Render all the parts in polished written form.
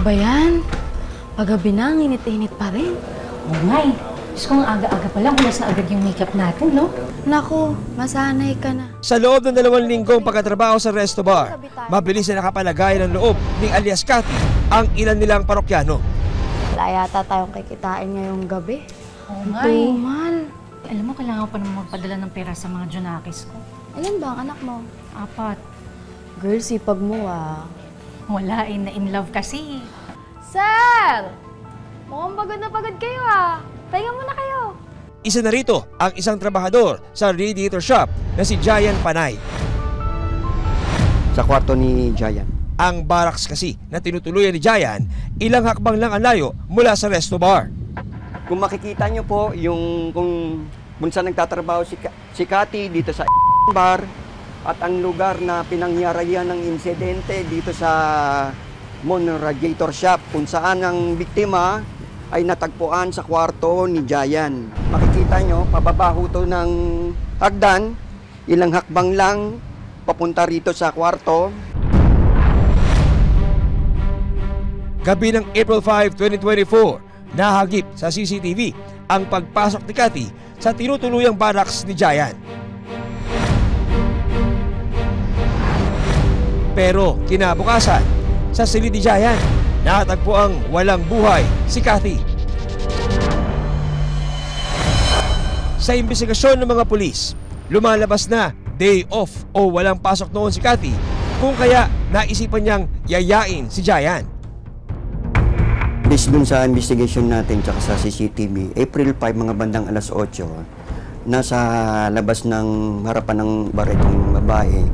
ba yan? Paggabi na, ang init-init pa rin. Oo nga eh. Diyos ko, ang aga-aga pa lang, ulas na agad yung makeup natin, no? Naku, masanay ka na. Sa loob ng 2 linggong pagkatrabaho sa resto bar, mabilis na nakapalagay ng loob ni alias Cathy ang ilan nilang parokyano. Wala yata tayong kikitain ngayong gabi. Oo nga eh. Tumal. Alam mo, kailangan ko pa naman magpadala ng pera sa mga Junakis ko. Ilan ba ang anak mo? 4. Girl, sipag mo ah. Wala eh, na-in love kasi. Sir! Mukhang pagod na pagod kayo ah. Pahinga muna kayo. Isa na rito ang isang trabahador sa radiator shop na si Jayan Panay. Sa kwarto ni Jayan. Ang barracks kasi na tinutuluyan ni Jayan, ilang hakbang lang ang layo mula sa resto bar. Kung makikita nyo po, yung kung saan nagtatrabaho si Cathy dito sa bar at ang lugar na pinangyarihan ng insidente dito sa radiator shop kung saan ang biktima ay natagpuan sa kwarto ni Jayan. Makikita nyo, pababaho to ng hagdan, ilang hakbang lang papunta rito sa kwarto. Gabi ng April 5, 2024, nahagip sa CCTV ang pagpasok ni Cathy sa tinutuluyang barracks ni Jayan. Pero kinabukasan, sa silid ni Jayan, natagpo ang walang buhay si Cathy. Sa imbestigasyon ng mga pulis, lumalabas na day off o walang pasok noon si Cathy, kung kaya naisipan niyang yayain si Jayan. Based dun sa investigation natin tsaka sa CCTV, April 5 mga bandang alas 8, nasa labas ng harapan ng bar itong babae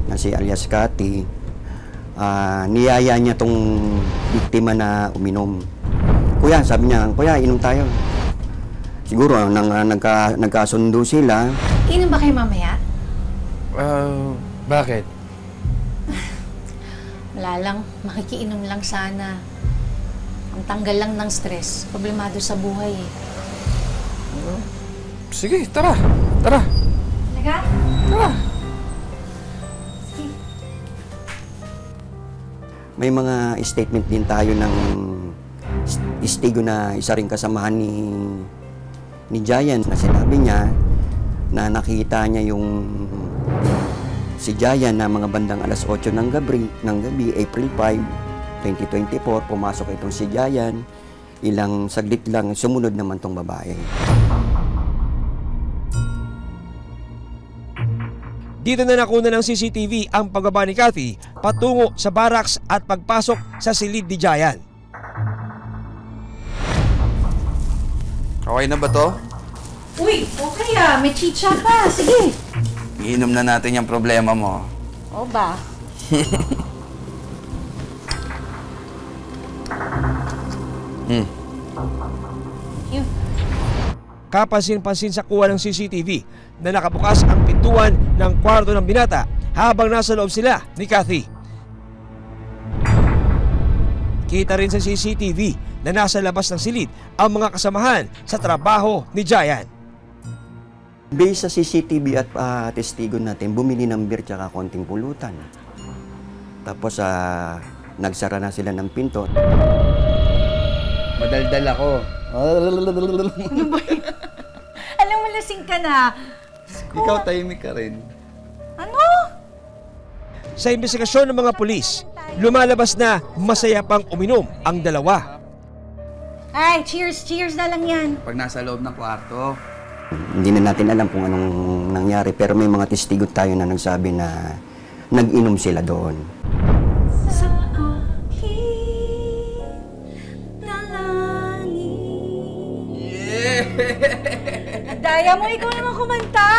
na si alias Cathy. Niyaya niya tong biktima na uminom. Kuya, sabi niya, kuya, inom tayo. Siguro nagkasundo sila. Inom ba kayo mamaya? Bakit? Wala lang, makikiinom lang sana. Ang tanggal lang ng stress, problemado sa buhay eh. Sige, tara. Tara. Talaga? Tara. May mga statement din tayo ng istigo na isa ring kasamahan ni Jayan na sinabi niya na nakita niya yung si Jayan na mga bandang alas 8 ng gabi, April 5, 2024, pumasok itong si Jayan. Ilang saglit lang, sumunod naman tong babae. Dito na nakuna ng CCTV ang pagbaba ni Cathy patungo sa barracks at pagpasok sa silid ni Jayan. Okay na ba to? Uy, okay ah, may chicha pa, sige. Iinom na natin yung problema mo. O ba? Yun. Kapansin-pansin sa kuha ng CCTV na nakabukas ang pintuan ng kwarto ng binata habang nasa loob sila ni Cathy. Kita rin sa CCTV na nasa labas ng silid ang mga kasamahan sa trabaho ni Jayan. Based sa CCTV at testigo natin, bumili ng beer tsaka konting pulutan. Tapos nagsara na sila ng pinto. Madaldal ako. Ano ba yun? Alam mo, lasing ka na. Ikaw tahimik ka rin. Ano? Sa investigasyon ng mga pulis, lumalabas na masaya pang uminom ang dalawa. Ay, cheers, cheers na lang yan. Pag nasa loob ng kwarto. Hindi na natin alam kung anong nangyari, pero may mga testigo tayo na nagsabi na nag-inom sila doon. Daya mo, ikaw naman kumanta!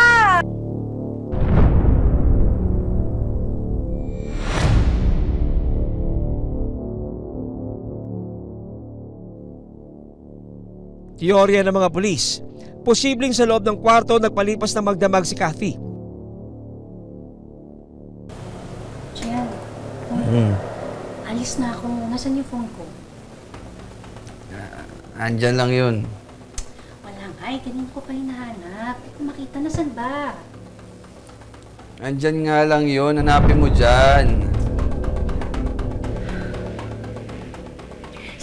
Teorya ng mga pulis, posibleng sa loob ng kwarto nagpalipas na magdamag si Cathy. Jan, alis na ako. Nasaan yung phone ko? Andyan lang yun. Walang ay, ganun ko pa hinahanap. Eh, kung makita, nasan ba? Andyan nga lang yun. Hanapin mo dyan.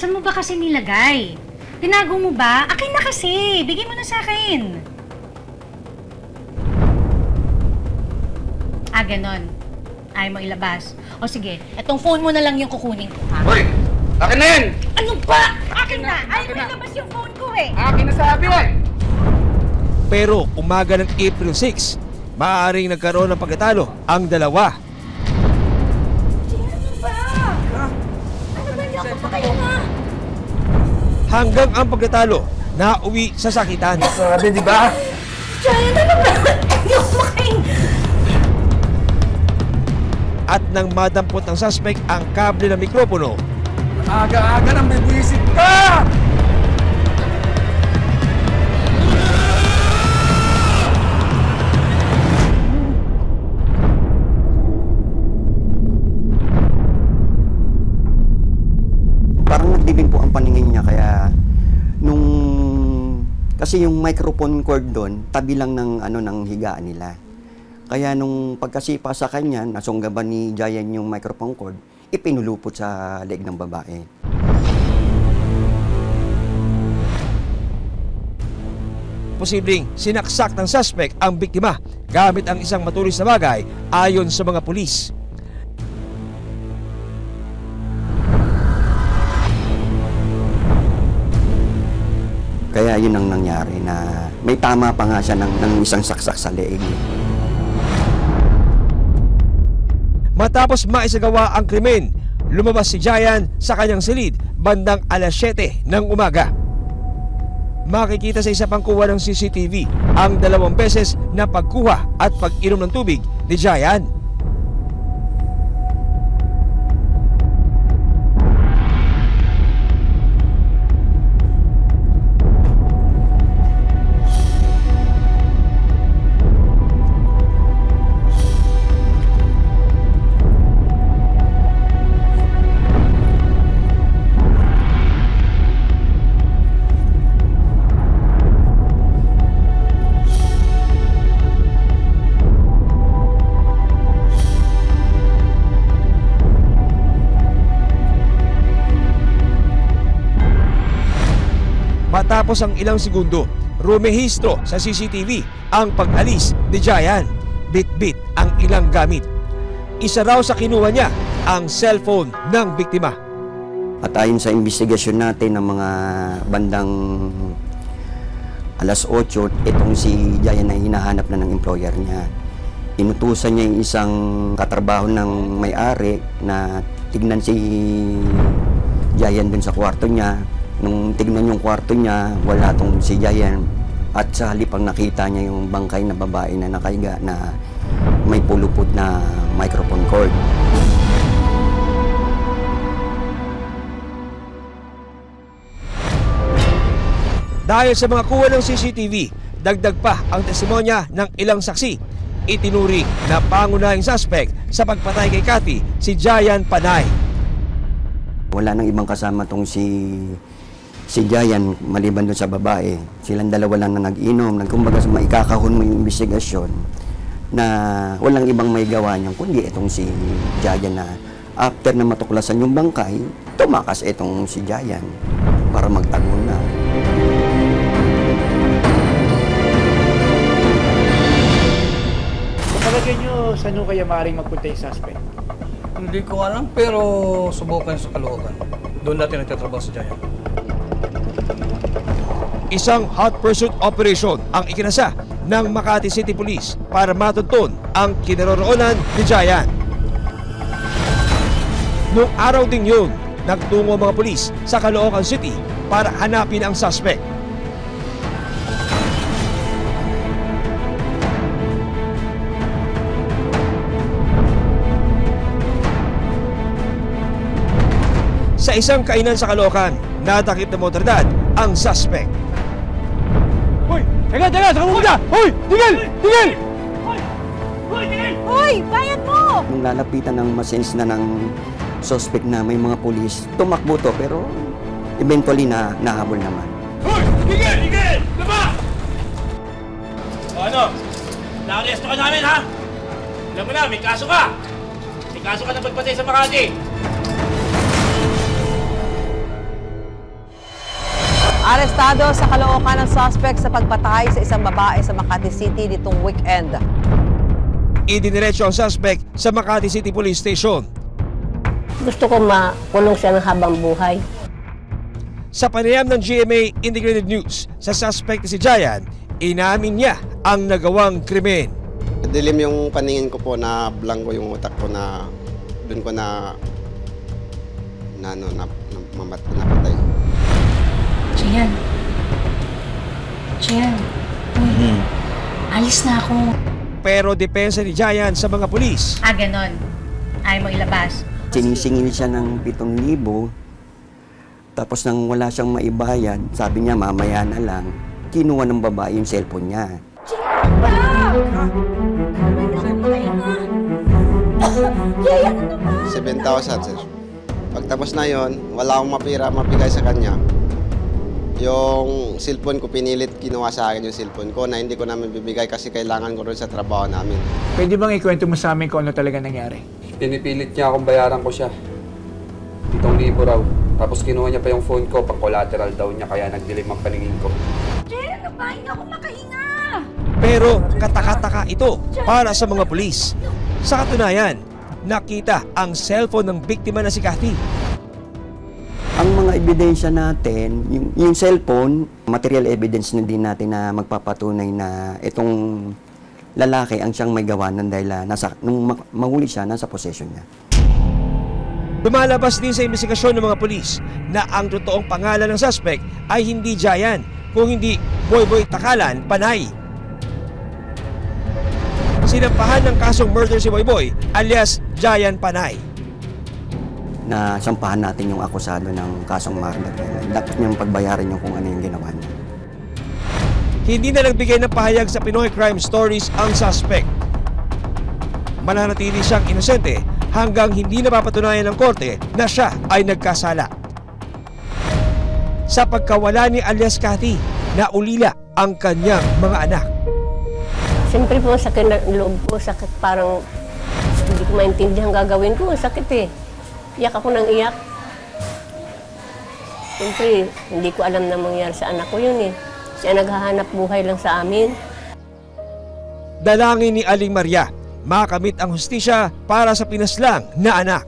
Saan mo ba kasi nilagay? Tinago mo ba? Akin na kasi! Bigay mo na sa akin! Ganon. Ayaw mo ilabas. O sige, etong phone mo na lang yung kukunin ko, ha? Hoy! Akin na yan! Ano ba? Akin na! Ayaw mo ilabas yung phone ko, eh! Akin na sabi mo! Pero umaga ng April 6, maaaring nagkaroon ng pagkatalo ang dalawa. Ano ba? Ano ba? Hindi ako pa kayo na! Hanggang ang pagkatalo nauwi sa sakitan. Sabi, di ba? Giant, ano ba? Hindi ako makain! At nang madampot ng suspect ang kable ng mikropono, Aga-aga nang bibwisit ka! Parang nagdibing po ang paningin niya, kaya kasi yung microphone cord doon tabi lang ng ng higaan nila. Kaya nung pagkasipa sa kanya, nasunggaban ni Giant yung microphone cord, ipinulupot sa leeg ng babae. posibleng sinaksak ng suspect ang biktima gamit ang isang matulis na bagay ayon sa mga pulis. Kaya yun ang nangyari, na may tama pa nga siya ng isang saksak sa leeg. Matapos maisagawa ang krimen, lumabas si Giant sa kanyang silid bandang alas 7 ng umaga. Makikita sa isa pang kuha ng CCTV ang 2 beses na pagkuha at pag-inom ng tubig ni Giant. Matapos ang ilang segundo, rumehistro sa CCTV ang pag-alis ni Giant. Bit-bit ang ilang gamit. Isa raw sa kinuha niya ang cellphone ng biktima. At ayon sa investigasyon natin ng mga bandang alas 8, itong si Giant na hinahanap na ng employer niya. Inutusan niya yung isang katrabaho ng may-ari na tignan si Giant dun sa kwarto niya. Nung tignan yung kwarto niya, wala tong si Giant. At sa halip ang nakita niya yung bangkay na babae na nakahiga na may pulupot na microphone cord. Dahil sa mga kuha ng CCTV, dagdag pa ang testimonya ng ilang saksi. Itinuri na pangunahing suspect sa pagpatay kay Cathy si Giant Panay. Wala nang ibang kasama tong si Giant maliban doon sa babae. Silang dalawa lang na nag-inom. Kumbaga maikakahon mo yung investigasyon na walang ibang may gawa niyan kundi itong si Giant, na after na matuklasan yung bangkay, tumakas itong si Giant para magtanggol na. Palagay nyo, saan nyo kaya maaaring magpunta yung suspect? Hindi ko alam, pero subukan sa Caloocan. Doon natin nagtatrabaho sa Giant. Isang hot pursuit operation ang ikinasa ng Makati City Police para matuntun ang kinaroroonan ni Giant. Noong araw ding yun, nagtungo mga pulis sa Caloocan City para hanapin ang suspect. Sa isang kainan sa Caloocan, natakip ng motoridad ang suspect. Hoy! Teka! Saka mo muna! Hoy! Tigil! Tigil! Hoy! Bayad mo! Nung lalapitan ng masense na ng suspect na may mga pulis, tumakbo to pero eventually nahabol naman. Hoy! Tigil! Tigil! Laba! O ano? Nakaresto ka namin, ha? Alam mo na, may kaso ka! May kaso ka na pagpatay sa Makati! Arestado sa Caloocan ng suspect sa pagpatay sa isang babae sa Makati City nitong weekend. Idiniretso ang suspect sa Makati City Police Station. Gusto ko makulong siya ng habang buhay. Sa panayam ng GMA Integrated News, sa suspect na si Jayan, inamin niya ang nagawang krimen. Dilim yung paningin ko po, na blanco yung utak ko, na doon ko napatay. Jayan. Uy, alis na ako. Pero depensa ni Jayan sa mga pulis. Ganon. Ayaw mo ilabas. Sinisingil siya ng 7,000. Tapos nang wala siyang maibayad, sabi niya mamaya na lang, kinuha ng babae yung cellphone niya. 7,000, sir. Pagtapos na yon, wala akong mapigay sa kanya. Yung cellphone ko, pinilit kinuha sa akin yung cellphone ko na hindi ko namin bibigay kasi kailangan ko rin sa trabaho namin. Pwede bang ikwento mo sa amin kung ano talaga nangyari? Pinipilit niya akong bayaran ko siya. 7,000 raw. Tapos kinuha niya pa yung phone ko, pang collateral daw niya, kaya nagdilim ang paningin ko. Jayan, ano ba? Hindi ako makahinga. Pero kataka-taka ito para sa mga pulis. Sa katunayan, nakita ang cellphone ng biktima na si Cathy. Ang mga ebidensya natin, yung cellphone, material evidence na din natin na magpapatunay na itong lalaki ang siyang may gawa ng dahil nung mahuli siya, nasa possession niya. Lumalabas din sa investigasyon ng mga pulis na ang totoong pangalan ng suspect ay hindi Jayan, kung hindi Boyboy Takalan Panay. Sinampahan ng kasong murder si Boyboy alias Jayan Panay. Na sampahan natin yung akusado ng kasong murder. Dapat niyang pagbayaran yung kung ano yung ginawa niya. Hindi na nagbigay ng pahayag sa Pinoy Crime Stories ang suspect. Mananatili siyang inosente hanggang hindi napapatunayan ng korte na siya ay nagkasala. Sa pagkawala ni alias Cathy, naulila ang kanyang mga anak. Siyempre po, sakit na loob ko, sakit, parang hindi ko maintindihan gagawin ko, sakit eh. Iyak ako ng iyak. Siyempre, hindi ko alam na mangyari sa anak ko yun eh. Siya naghahanap buhay lang sa amin. Dalangin ni Aling Maria, makamit ang hustisya para sa pinaslang na anak.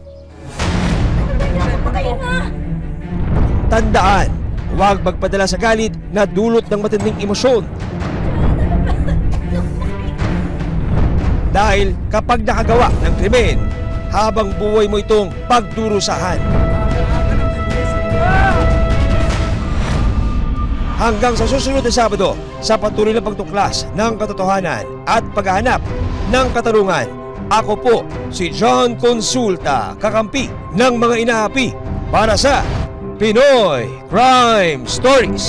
Tandaan, huwag magpadala sa galit na dulot ng matinding emosyon. Dahil kapag nakagawa ng krimen, habang buhay mo itong pagdurusahan. Hanggang sa susunod na Sabado, sa patuloy na pagtuklas ng katotohanan at paghahanap ng katarungan, ako po si John Consulta, kakampi ng mga inaapi para sa Pinoy Crime Stories.